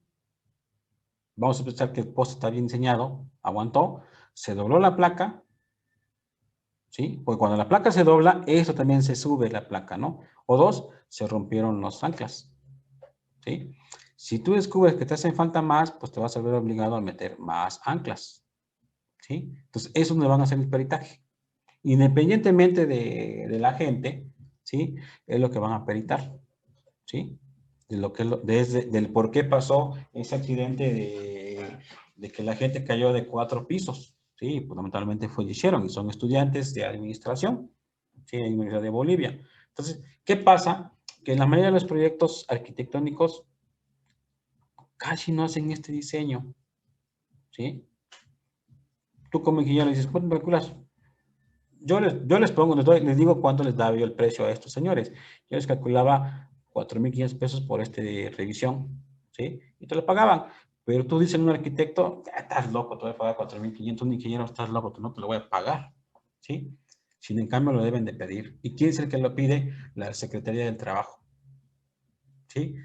Vamos a pensar que el poste está bien diseñado, aguantó, se dobló la placa, ¿sí? Porque cuando la placa se dobla, eso también se sube la placa, ¿no? O dos, se rompieron los anclas, ¿sí? Si tú descubres que te hacen falta más, pues te vas a ver obligado a meter más anclas, ¿sí? Entonces, eso no van a hacer el peritaje. Independientemente de la gente, ¿sí? Es lo que van a peritar, ¿sí? De lo que, del por qué pasó ese accidente de que la gente cayó de 4 pisos, ¿sí? Fundamentalmente fallecieron y son estudiantes de administración, ¿sí? En la Universidad de Bolivia. Entonces, ¿qué pasa? Que en la mayoría de los proyectos arquitectónicos casi no hacen este diseño, ¿sí? Tú como ingeniero dices, ¿cuánto me calculas? Yo les pongo, les digo cuánto les daba yo el precio a estos señores. Yo les calculaba 4.500 pesos por revisión, ¿sí? Y te lo pagaban. Pero tú dices a un arquitecto, estás loco, te voy a pagar 4.500, un ingeniero, estás loco, tú no te lo voy a pagar, ¿sí? Sin en cambio lo deben de pedir. ¿Y quién es el que lo pide? La Secretaría del Trabajo, ¿sí?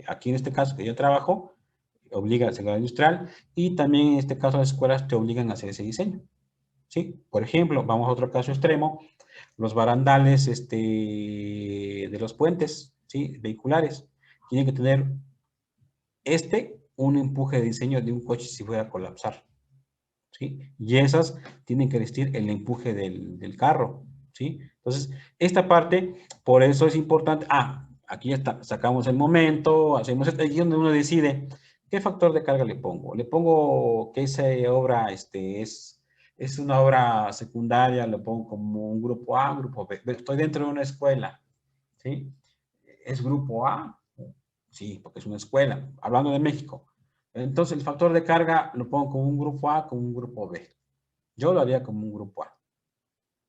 Aquí en este caso que yo trabajo, obliga a la Secretaría Industrial y también en este caso las escuelas te obligan a hacer ese diseño. ¿Sí? Por ejemplo, vamos a otro caso extremo, los barandales de los puentes, ¿sí? Vehiculares, tienen que tener un empuje de diseño de un coche si fuera a colapsar, ¿sí? Y esas tienen que resistir el empuje del carro, ¿sí? Entonces, esta parte, por eso es importante, aquí ya está, sacamos el momento, hacemos esto, ahí es donde uno decide qué factor de carga le pongo. Le pongo que esa obra es una obra secundaria, le pongo como un grupo A, grupo B. Estoy dentro de una escuela, ¿sí? ¿Es grupo A? Sí, porque es una escuela, hablando de México. Entonces, el factor de carga lo pongo como un grupo A, como un grupo B. Yo lo haría como un grupo A,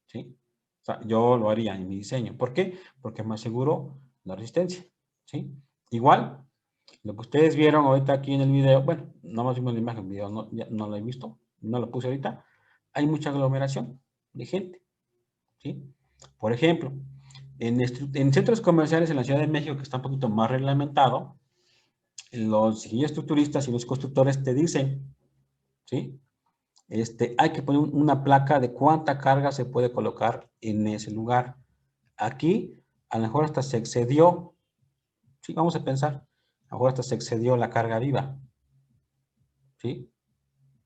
¿sí? O sea, yo lo haría en mi diseño. ¿Por qué? Porque me aseguro la resistencia, ¿sí? Igual, lo que ustedes vieron ahorita aquí en el video, bueno, no más vimos la imagen, el video no lo he visto, no lo puse ahorita, hay mucha aglomeración de gente, ¿sí? Por ejemplo, en centros comerciales en la Ciudad de México, que está un poquito más reglamentado, los ingenieros estructuristas y los constructores te dicen, ¿sí? Hay que poner una placa de cuánta carga se puede colocar en ese lugar. Aquí, a lo mejor hasta se excedió, ¿sí? Vamos a pensar, a lo mejor hasta se excedió la carga viva, ¿sí?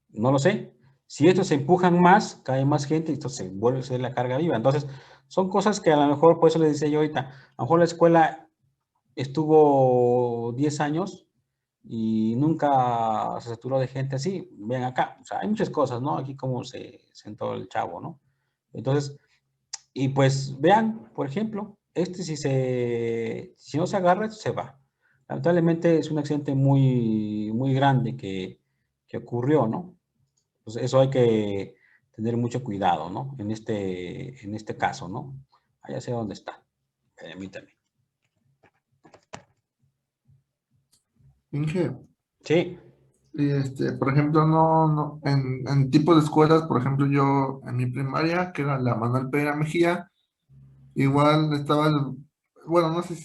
No lo sé. Si estos se empujan más, cae más gente y entonces se vuelve a ser la carga viva. Entonces, son cosas que a lo mejor, por eso les decía yo ahorita, a lo mejor la escuela estuvo 10 años y nunca se saturó de gente así. Ven acá, o sea, hay muchas cosas, ¿no? Aquí como se sentó el chavo, ¿no? Entonces, y pues vean, por ejemplo, si no se agarra, se va. Lamentablemente es un accidente muy, muy grande que ocurrió, ¿no? Entonces, eso hay que tener mucho cuidado, ¿no? En este caso, ¿no? Allá sé dónde está. Permítame. Inge, Sí, por ejemplo, en tipo de escuelas, por ejemplo, yo en mi primaria, que era la Manuel Pereira Mejía, igual estaba bueno, no sé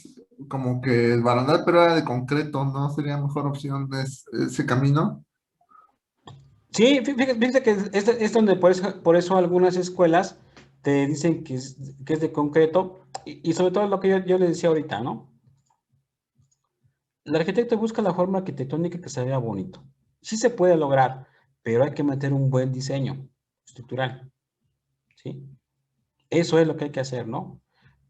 como que el barandal, pero era de concreto, ¿no? Sería mejor opción ese camino. Sí, fíjate que es donde por eso algunas escuelas te dicen que es de concreto y sobre todo lo que yo les decía ahorita, ¿no? El arquitecto busca la forma arquitectónica que se vea bonito. Sí se puede lograr, pero hay que meter un buen diseño estructural, ¿sí? Eso es lo que hay que hacer, ¿no?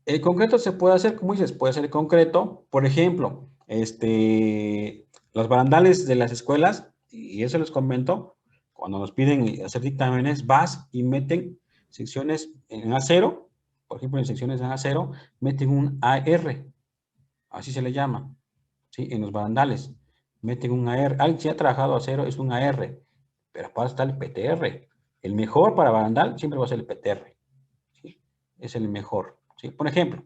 El concreto se puede hacer, como dices, puede ser concreto. Por ejemplo, los barandales de las escuelas, y eso les comento, cuando nos piden hacer dictámenes, vas y meten secciones en acero, por ejemplo, en secciones en acero, meten un AR, así se le llama, ¿sí? En los barandales, meten un AR. Alguien que ha trabajado acero es un AR, pero aparte está el PTR. El mejor para barandal siempre va a ser el PTR, ¿sí? Es el mejor, ¿sí? Por ejemplo,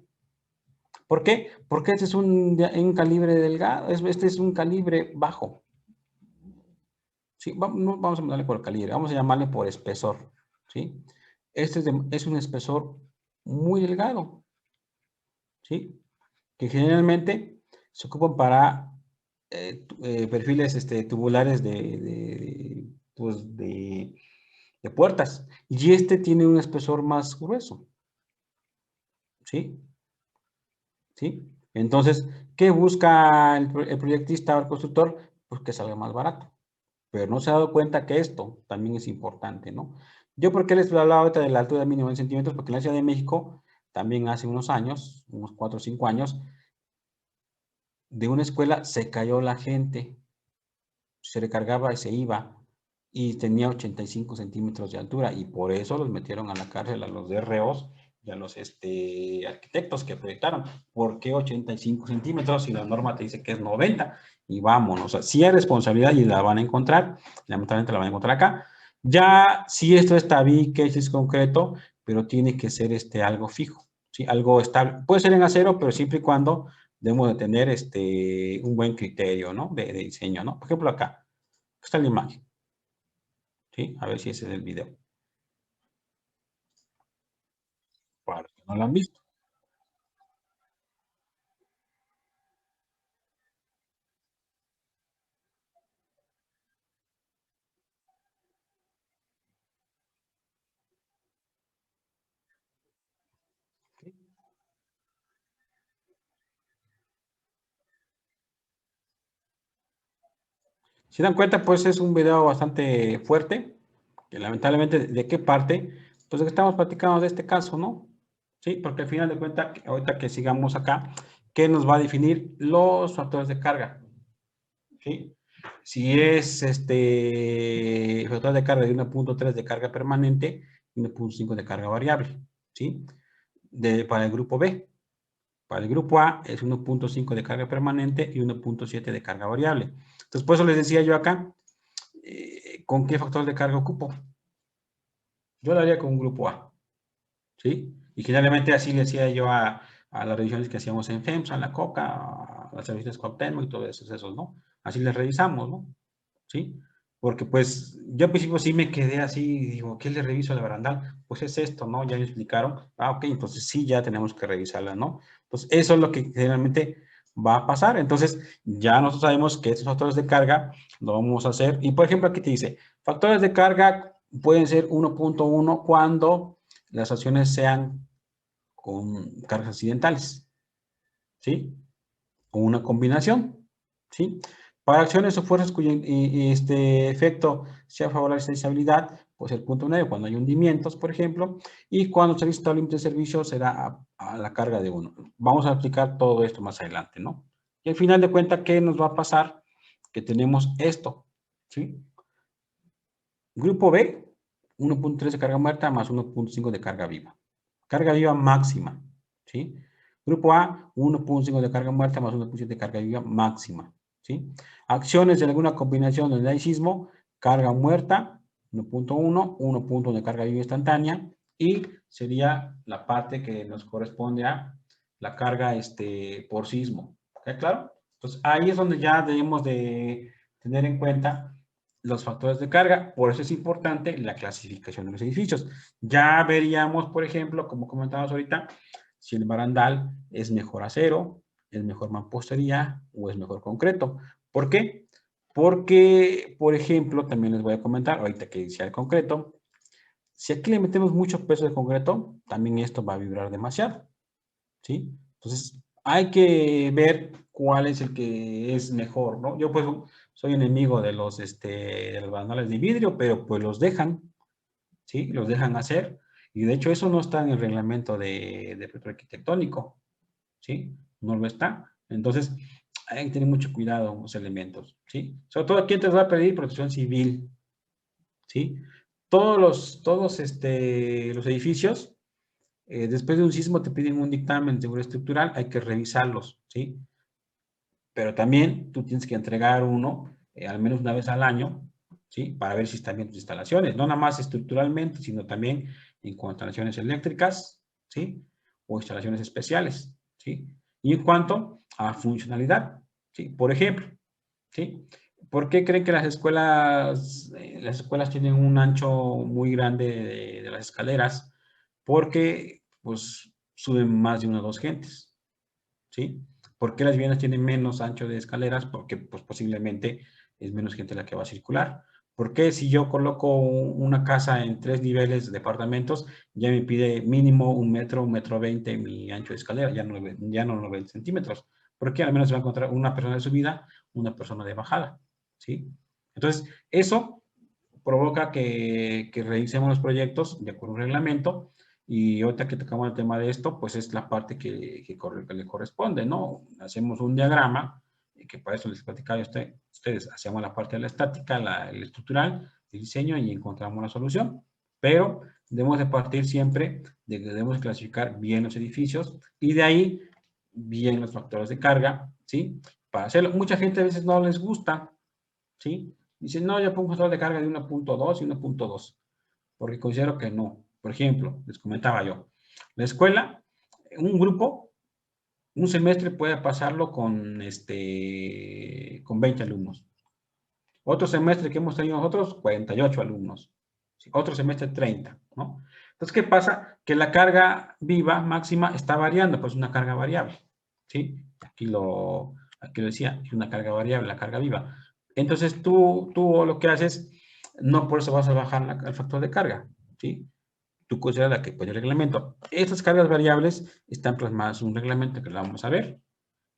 ¿por qué? Porque este es un calibre delgado, este es un calibre bajo. Sí, no vamos a llamarle por calibre, vamos a llamarle por espesor. ¿Sí? Este es un espesor muy delgado. ¿Sí? Que generalmente se ocupan para perfiles tubulares pues de puertas. Y este tiene un espesor más grueso. ¿Sí? ¿Sí? Entonces, ¿qué busca el proyectista o el constructor? Pues que salga más barato. Pero no se ha dado cuenta que esto también es importante, ¿no? Yo, ¿por qué les hablaba ahorita de la altura mínima en centímetros? Porque en la Ciudad de México, también hace unos años, unos 4 o 5 años, de una escuela se cayó la gente, se recargaba y se iba, y tenía 85 centímetros de altura, y por eso los metieron a la cárcel a los DROs y a los arquitectos que proyectaron. ¿Por qué 85 centímetros si la norma te dice que es 90? Y vámonos, o sea, sí hay responsabilidad y la van a encontrar, lamentablemente la van a encontrar acá. Ya, si esto está bien, que es concreto, pero tiene que ser algo fijo, ¿sí? Algo estable. Puede ser en acero, pero siempre y cuando debemos de tener un buen criterio, ¿no? De diseño, ¿no? Por ejemplo, acá está la imagen, ¿sí? A ver si ese es el video. Para los que no lo han visto. ¿Sí? Si dan cuenta, pues es un video bastante fuerte, que lamentablemente, ¿de qué parte? Pues de que estamos platicando de este caso, ¿no? Sí, porque al final de cuentas, ahorita que sigamos acá, ¿qué nos va a definir los factores de carga? ¿Sí? Si es factor de carga de 1.3 de carga permanente y 1.5 de carga variable, ¿sí? Para el grupo B. Para el grupo A es 1.5 de carga permanente y 1.7 de carga variable. Entonces, por eso les decía yo acá, ¿con qué factor de carga ocupo? Yo lo haría con un grupo A, ¿sí? Y generalmente así le decía yo a las revisiones que hacíamos en FEMSA, en la COCA, a las revisiones Cuauhtémoc y todos esos, ¿no? Así les revisamos, ¿no? ¿Sí? Porque pues yo al principio sí me quedé así, digo, ¿qué le reviso al barandal? Pues es esto, ¿no? Ya me explicaron. Ah, ok, entonces sí, ya tenemos que revisarla, ¿no? Entonces eso es lo que generalmente va a pasar. Entonces ya nosotros sabemos que estos factores de carga lo vamos a hacer. Y por ejemplo aquí te dice, factores de carga pueden ser 1.1 cuando las acciones sean con cargas accidentales, ¿sí? O una combinación, ¿sí? Para acciones o fuerzas cuyo efecto sea favorable a la sensibilidad, pues el punto 9, cuando hay hundimientos, por ejemplo, y cuando el servicio está límite de servicio será a la carga de 1. Vamos a explicar todo esto más adelante, ¿no? Y al final de cuentas, ¿qué nos va a pasar? Que tenemos esto, ¿sí? Grupo B, 1.3 de carga muerta más 1.5 de carga viva. Carga viva máxima, ¿sí? Grupo A, 1.5 de carga muerta más 1.7 de carga viva máxima, ¿sí? Acciones de alguna combinación del laicismo, carga muerta, 1.1, 1.1 de carga viva instantánea, y sería la parte que nos corresponde a la carga por sismo. ¿Está claro? Entonces, ahí es donde ya debemos de tener en cuenta los factores de carga. Por eso es importante la clasificación de los edificios. Ya veríamos, por ejemplo, como comentábamos ahorita, si el barandal es mejor acero, ¿Es mejor mampostería o es mejor concreto? ¿Por qué? Porque, por ejemplo, también les voy a comentar, ahorita que decía el concreto, si aquí le metemos mucho peso de concreto, también esto va a vibrar demasiado, ¿sí? Entonces, hay que ver cuál es el que es mejor, ¿no? Yo, pues, soy enemigo de los banales de vidrio, pero pues los dejan, ¿sí? Los dejan hacer. Y de hecho, eso no está en el reglamento de proyecto arquitectónico, ¿sí? No lo está. Entonces, hay que tener mucho cuidado con los elementos, ¿sí? Sobre todo, ¿quién te va a pedir protección civil? ¿Sí? Todos los edificios, después de un sismo te piden un dictamen de seguridad estructural, hay que revisarlos, ¿sí? Pero también tú tienes que entregar uno, al menos una vez al año, ¿sí? Para ver si están bien tus instalaciones, no nada más estructuralmente, sino también en cuanto a instalaciones eléctricas, ¿sí? O instalaciones especiales, ¿sí? Y en cuanto a funcionalidad, ¿sí? Por ejemplo, ¿sí? ¿Por qué creen que las escuelas tienen un ancho muy grande de las escaleras? Porque, pues, suben más de 1 o 2 gentes, ¿sí? ¿Por qué las viviendas tienen menos ancho de escaleras? Porque, pues, posiblemente es menos gente la que va a circular. ¿Por qué si yo coloco una casa en 3 niveles de departamentos, ya me pide mínimo 1 metro, 1,20 m mi ancho de escalera, ya no 90 centímetros? Porque al menos se va a encontrar una persona de subida, una persona de bajada, ¿sí? Entonces, eso provoca que revisemos los proyectos de acuerdo a un reglamento, y ahorita que tocamos el tema de esto, pues es la parte que le corresponde, ¿no? Hacemos un diagrama, que para eso les platicaba a ustedes, hacemos la parte de la estática, el estructural, el diseño, y encontramos la solución. Pero debemos de partir siempre de que debemos clasificar bien los edificios, y de ahí bien los factores de carga, ¿sí? Para hacerlo, mucha gente a veces no les gusta, ¿sí? Dicen, no, yo pongo un factor de carga de 1,2 y 1,2, porque considero que no. Por ejemplo, les comentaba yo, la escuela, un grupo, un semestre puede pasarlo con 20 alumnos. Otro semestre que hemos tenido nosotros, 48 alumnos. Otro semestre, 30, ¿no? Entonces, ¿qué pasa? Que la carga viva máxima está variando, pues una carga variable, ¿sí? Aquí lo decía, es una carga variable, la carga viva. Entonces, tú lo que haces, no por eso vas a bajar el factor de carga, ¿sí? Tú consideras la que pone el reglamento. Estas cargas variables están plasmadas en un reglamento que lo vamos a ver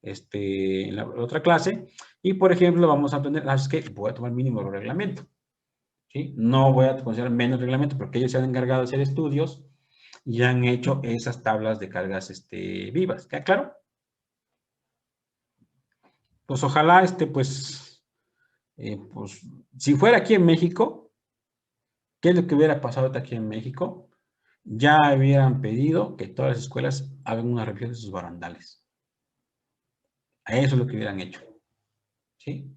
en la otra clase. Y, por ejemplo, vamos a aprender, es que voy a tomar mínimo el reglamento, ¿sí? No voy a considerar menos reglamento, porque ellos se han encargado de hacer estudios y han hecho esas tablas de cargas vivas. ¿Queda claro? Pues ojalá, pues, si fuera aquí en México, ¿qué es lo que hubiera pasado aquí en México? Ya hubieran pedido que todas las escuelas hagan una revisión de sus barandales. A eso es lo que hubieran hecho, ¿sí?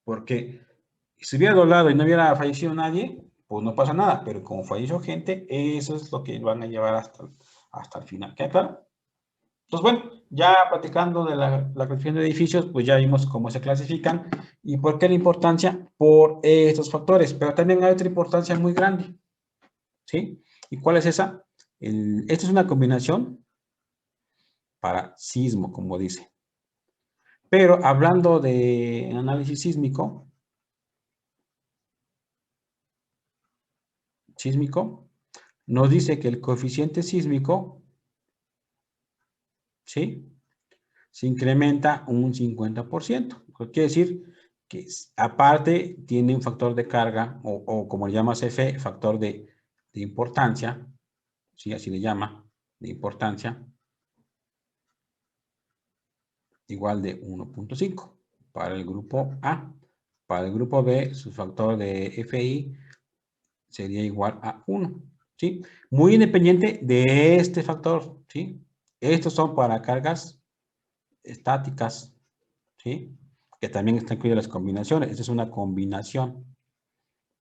Porque si hubiera doblado y no hubiera fallecido nadie, pues no pasa nada, pero como falleció gente, eso es lo que van a llevar hasta el final. ¿Queda claro? Entonces, bueno, ya platicando de la clasificación de edificios, pues ya vimos cómo se clasifican y por qué la importancia por estos factores, pero también hay otra importancia muy grande, ¿sí? ¿Y cuál es esa? Esta es una combinación para sismo, como dice. Pero hablando de análisis sísmico, nos dice que el coeficiente sísmico, ¿sí?, se incrementa un 50%. Quiere decir que aparte tiene un factor de carga, o como le llama CFE, factor de importancia, ¿sí?, así le llama, de importancia, igual de 1.5 para el grupo A. Para el grupo B, su factor de FI sería igual a 1, ¿sí? Muy independiente de este factor, ¿sí? Estos son para cargas estáticas, ¿sí? Que también están incluidas las combinaciones. Esta es una combinación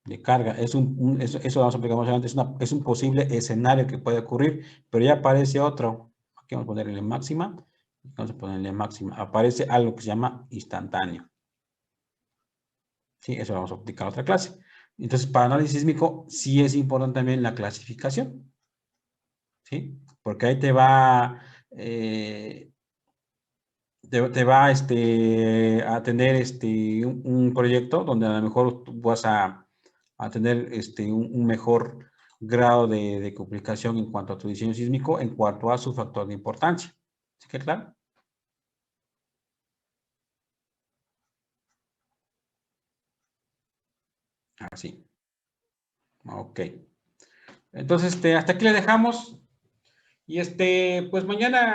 de carga. Eso vamos a explicar más adelante. Es un posible escenario que puede ocurrir, pero ya aparece otro. Aquí vamos a ponerle máxima. Vamos a ponerle máxima. Aparece algo que se llama instantáneo. Sí, eso lo vamos a aplicar en otra clase. Entonces, para análisis sísmico, sí es importante también la clasificación, ¿sí? Porque ahí te va te va a tener un proyecto donde a lo mejor tú vas a tener un mejor grado de complicación en cuanto a tu diseño sísmico, en cuanto a su factor de importancia. ¿Sí que claro? Así. Ok. Entonces, hasta aquí le dejamos. Y pues mañana